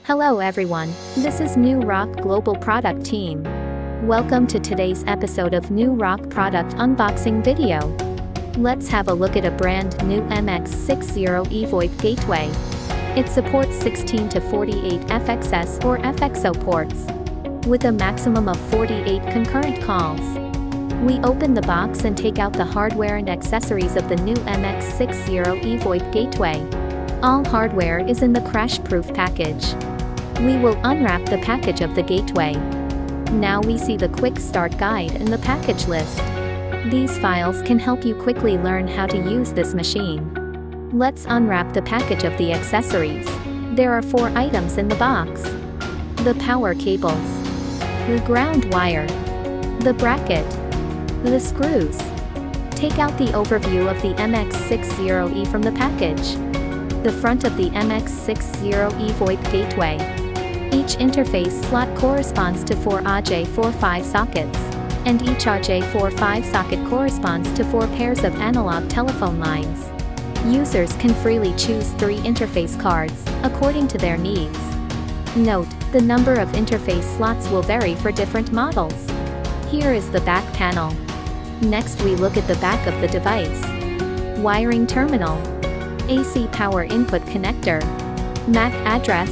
Hello everyone, this is New Rock Global Product Team. Welcome to today's episode of New Rock Product Unboxing video. Let's have a look at a brand new MX60E VoIP gateway. It supports 16 to 48 FXS or FXO ports, with a maximum of 48 concurrent calls. We open the box and take out the hardware and accessories of the new MX60E VoIP gateway. All hardware is in the crash-proof package. We will unwrap the package of the gateway. Now we see the quick start guide and the package list. These files can help you quickly learn how to use this machine. Let's unwrap the package of the accessories. There are 4 items in the box: the power cables, the ground wire, the bracket, the screws. Take out the overview of the MX60E from the package. The front of the MX60E VoIP gateway. Each interface slot corresponds to 4 RJ45 sockets, and each RJ45 socket corresponds to 4 pairs of analog telephone lines. Users can freely choose 3 interface cards, according to their needs. Note, the number of interface slots will vary for different models. Here is the back panel. Next we look at the back of the device. Wiring terminal, AC power input connector, MAC address,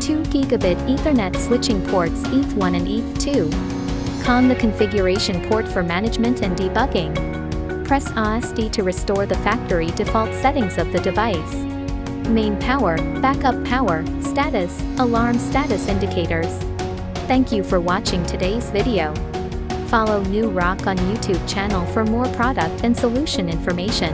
2 gigabit Ethernet switching ports ETH1 and ETH2, the configuration port for management and debugging. Press ASD to restore the factory default settings of the device. Main power, backup power, status, alarm status indicators. Thank you for watching today's video. Follow New Rock on YouTube channel for more product and solution information.